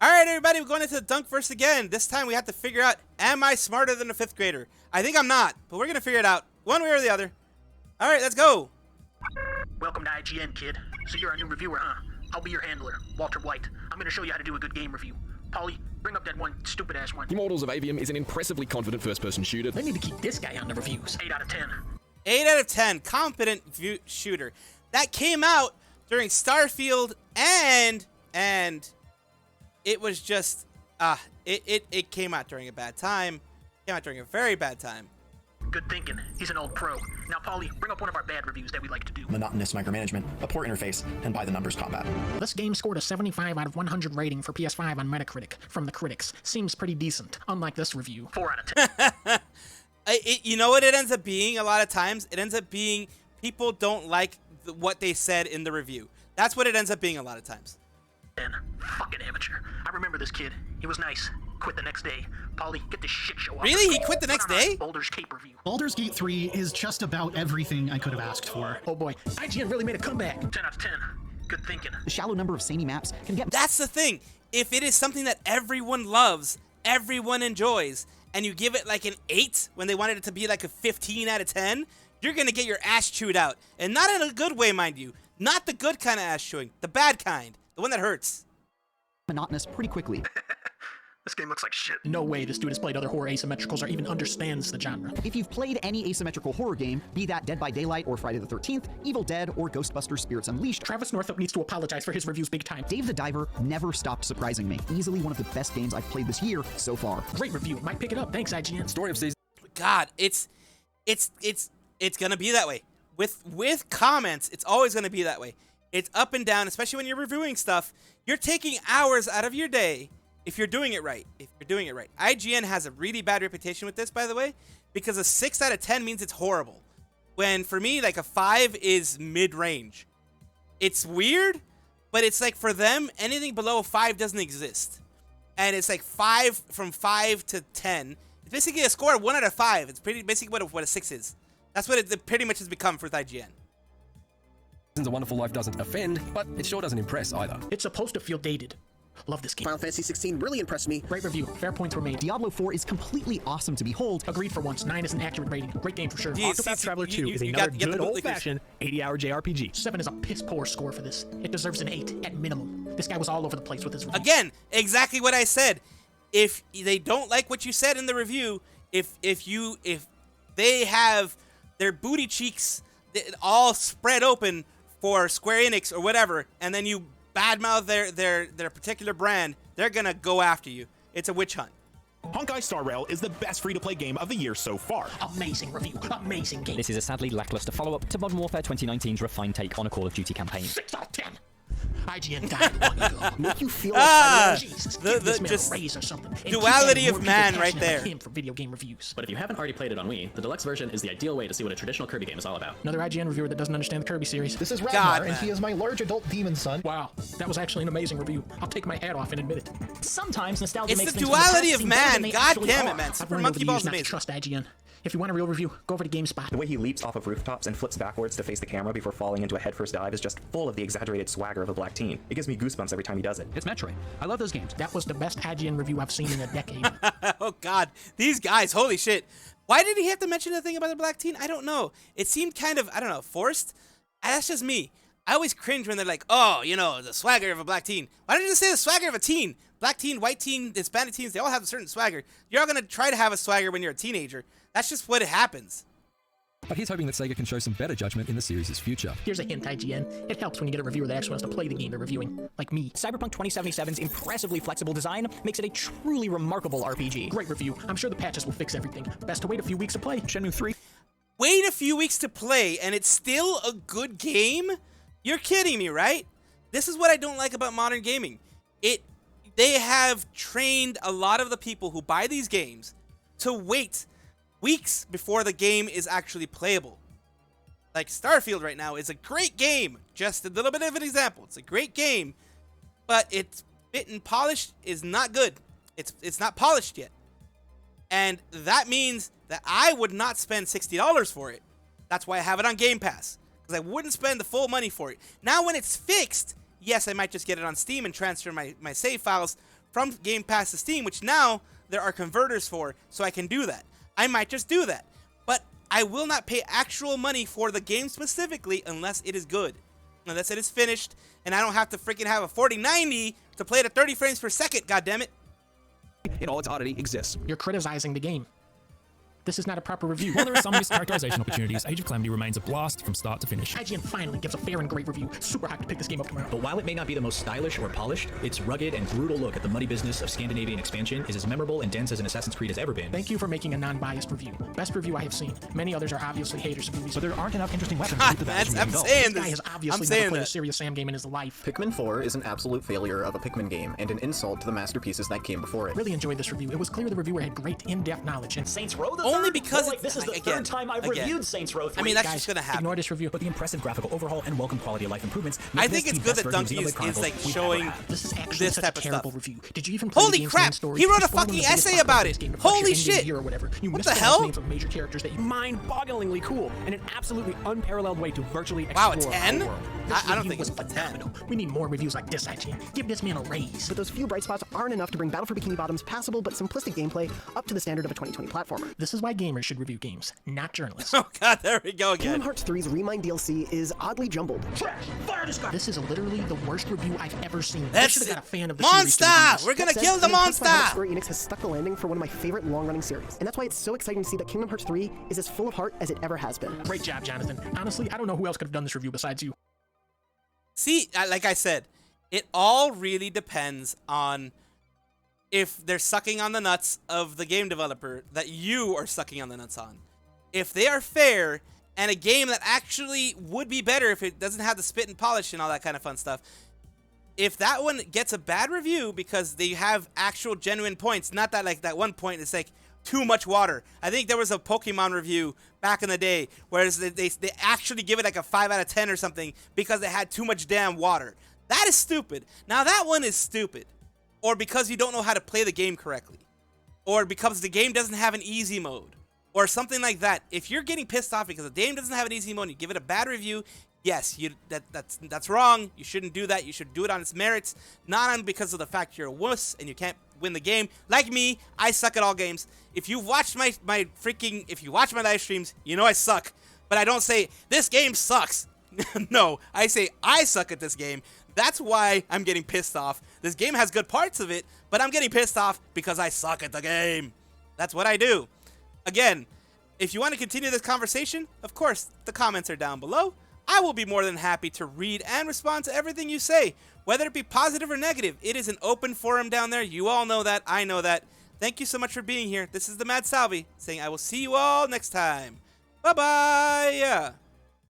Alright, everybody, we're going into the dunk verse again. This time we have to figure out, am I smarter than a 5th grader? I think I'm not, but we're going to figure it out one way or the other. Alright, let's go. Welcome to IGN, kid. So you're our new reviewer, huh? I'll be your handler, Walter White. I'm going to show you how to do a good game review. Polly, bring up that one stupid-ass one. Immortals of Avium is an impressively confident first-person shooter. They need to keep this guy on the reviews. 8 out of 10. 8 out of 10. Competent shooter. That came out during Starfield and it was just, it came out during a bad time. Came out during a very bad time. Good thinking. He's an old pro. Now, Paulie, bring up one of our bad reviews that we like to do. Monotonous micromanagement, a poor interface, and by-the-numbers combat. This game scored a 75 out of 100 rating for PS5 on Metacritic from the critics. Seems pretty decent, unlike this review. 4 out of 10. You know what it ends up being a lot of times? It ends up being people don't like what they said in the review. That's what it ends up being a lot of times. Fucking amateur. I remember this kid. He was nice. Quit the next day. Paulie, get this shit show off. Really? He quit the next day? Baldur's Gate review. Baldur's Gate 3 is just about everything I could have asked for. Oh boy, IGN really made a comeback. 10 out of 10. Good thinking. The shallow number of samey maps can get... That's the thing. If it is something that everyone loves, everyone enjoys, and you give it like an 8 when they wanted it to be like a 15 out of 10, you're gonna get your ass chewed out. And not in a good way, mind you. Not the good kind of ass chewing. The bad kind. The one that hurts. Monotonous pretty quickly. This game looks like shit. No way this dude has played other horror asymmetricals or even understands the genre. If you've played any asymmetrical horror game, be that Dead by Daylight or Friday the 13th, Evil Dead or Ghostbusters Spirits Unleashed, Travis Northup needs to apologize for his reviews big time. Dave the Diver never stopped surprising me. Easily one of the best games I've played this year so far. Great review. Might pick it up. Thanks, IGN. Story of season. God, it's gonna be that way. With comments, it's always gonna be that way. It's up and down, especially when you're reviewing stuff. You're taking hours out of your day if you're doing it right. IGN has a really bad reputation with this, by the way, because a 6 out of 10 means it's horrible. When for me, like a 5 is mid-range. It's weird, but it's like for them, anything below a 5 doesn't exist. And it's like 5 from 5 to 10. It's basically a score of 1 out of 5. It's pretty basically what a 6 is. That's what it pretty much has become for IGN. A Wonderful Life doesn't offend, but it sure doesn't impress either. It's supposed to feel dated. Love this game. Final Fantasy 16 really impressed me. Great review. Fair points were made. Diablo 4 is completely awesome to behold. Agreed for once. 9 is an accurate rating. Great game for sure. Octopath Traveler 2 is another good old-fashioned 80-hour JRPG. 7 is a piss-poor score for this. It deserves an 8 at minimum. This guy was all over the place with his review. Again, exactly what I said. If they don't like what you said in the review, if they have their booty cheeks all spread open for Square Enix or whatever, and then you badmouth their particular brand, they're gonna go after you. It's a witch hunt. Honkai Star Rail is the best free-to-play game of the year so far. Amazing review. Amazing game. This is a sadly lackluster follow-up to Modern Warfare 2019's refined take on a Call of Duty campaign. 6 out of 10. IGN died long ago. Make you feel like Jesus, the just raise or something. duality of man right there. Him for video game reviews. But if you haven't already played it on Wii, the deluxe version is the ideal way to see what a traditional Kirby game is all about. Another IGN reviewer that doesn't understand the Kirby series. This is Ragnar, and he is my large adult demon son. Wow, that was actually an amazing review. I'll take my hat off and admit it. Sometimes nostalgia It's makes the things duality from of the past seem man. better than they God actually damn are. it, man. I've Super learned over Monkey the Ball's years not to amazing. trust IGN. If you want a real review, go over to GameSpot. The way he leaps off of rooftops and flips backwards to face the camera before falling into a headfirst dive is just full of the exaggerated swagger of a black teen. It gives me goosebumps every time he does it. It's Metroid. I love those games. That was the best IGN review I've seen in a decade. Oh God, these guys, holy shit. Why did he have to mention the thing about the black teen? I don't know. It seemed kind of, I don't know, forced. That's just me. I always cringe when they're like, oh, you know, the swagger of a black teen. Why don't you just say the swagger of a teen? Black teen, white teen, Hispanic teens, they all have a certain swagger. You're all gonna try to have a swagger when you're a teenager. That's just what happens. But he's hoping that Sega can show some better judgment in the series' future. Here's a hint, IGN. It helps when you get a reviewer that actually wants to play the game they're reviewing, like me. Cyberpunk 2077's impressively flexible design makes it a truly remarkable RPG. Great review. I'm sure the patches will fix everything. Best to wait a few weeks to play. Shenmue 3. Wait a few weeks to play, and it's still a good game? You're kidding me, right? This is what I don't like about modern gaming. They have trained a lot of the people who buy these games to wait weeks before the game is actually playable. Like Starfield right now is a great game. Just a little bit of an example. It's a great game, but its bit and polish is not good. It's not polished yet. And that means that I would not spend $60 for it. That's why I have it on Game Pass, because I wouldn't spend the full money for it. Now when it's fixed, yes, I might just get it on Steam and transfer my save files from Game Pass to Steam, which now there are converters for, so I can do that. I might just do that. But I will not pay actual money for the game specifically unless it is good. Unless it is finished, and I don't have to freaking have a 4090 to play it at 30 frames per second, goddammit. In all its oddity, exists. You're criticizing the game. This is not a proper review. While there are some mischaracterization opportunities, Age of Calamity remains a blast from start to finish. IGN finally gives a fair and great review. Super hyped to pick this game up tomorrow. But while it may not be the most stylish or polished, its rugged and brutal look at the muddy business of Scandinavian expansion is as memorable and dense as an Assassin's Creed has ever been. Thank you for making a non-biased review. Best review I have seen. Many others are obviously haters of movies. But there aren't enough interesting weapons God, to keep the man, value I'm involved. saying This guy this. has I'm obviously saying never played a that. serious Sam game in his life. Pikmin 4 is an absolute failure of a Pikmin game and an insult to the masterpieces that came before it. Really enjoyed this review. It was clear the reviewer had great in-depth knowledge and Saints Row the Only third? because More like it's this is the again, third time I've again. reviewed Saints Row 3. I mean, that's guys, just gonna happen. ignore this review. But the impressive graphical overhaul and welcome quality of life improvements make I this think it's the good best that version of Dunkey Xenoblade is like Chronicles we've showing ever had. This is actually this such type a of terrible stuff. review. Did you even play Holy the game's crap! main story? He wrote a You spoiled one of fucking the biggest essay plot about holes it. in this game to crush your Holy endgame shit. Year or whatever. You What missed the the hell? names of major characters that you Mind-bogglingly cool, and an absolutely unparalleled way to virtually Wow, explore a 10? our world. I don't review think was it's a 10. phenomenal. We need more reviews like this, IGN. Give this man a raise. But those few bright spots aren't enough to bring Battle for Bikini Bottom's passable but simplistic gameplay up to the standard of a 2020 platformer. This is why gamers should review games, not journalists. Oh god, there we go Kingdom again. Hearts 3's Remind DLC is oddly jumbled. This is literally the worst review I've ever seen. That's should have got a fan of the monster! series to We're review gonna That kill said, the I'm impressed by how much monster! Square Enix has stuck the landing for one of my favorite long-running series, and that's why it's so exciting to see that Kingdom Hearts 3 is as full of heart as it ever has been. Great job, Jonathan. Honestly, I don't know who else could have done this review besides you. See, like I said, it all really depends on if they're sucking on the nuts of the game developer that you are sucking on the nuts on. If they are fair and a game that actually would be better if it doesn't have the spit and polish and all that kind of fun stuff, if that one gets a bad review because they have actual genuine points, not that like that one point it's like too much water. I think there was a Pokemon review back in the day where they actually give it like a 5 out of 10 or something because they had too much damn water. That is stupid. Now that one is stupid. Or because you don't know how to play the game correctly. Or because the game doesn't have an easy mode. Or something like that. If you're getting pissed off because the game doesn't have an easy mode and you give it a bad review, yes, that's wrong. You shouldn't do that. You should do it on its merits. Not on because of the fact you're a wuss and you can't win the game. Like me, I suck at all games. If you've watched if you watch my live streams, you know I suck. But I don't say, this game sucks. No, I say, I suck at this game. That's why I'm getting pissed off. This game has good parts of it, but I'm getting pissed off because I suck at the game. That's what I do. Again, if you want to continue this conversation, of course, the comments are down below. I will be more than happy to read and respond to everything you say, whether it be positive or negative. It is an open forum down there. You all know that. I know that. Thank you so much for being here. This is the Mad Salvi saying I will see you all next time. Bye-bye.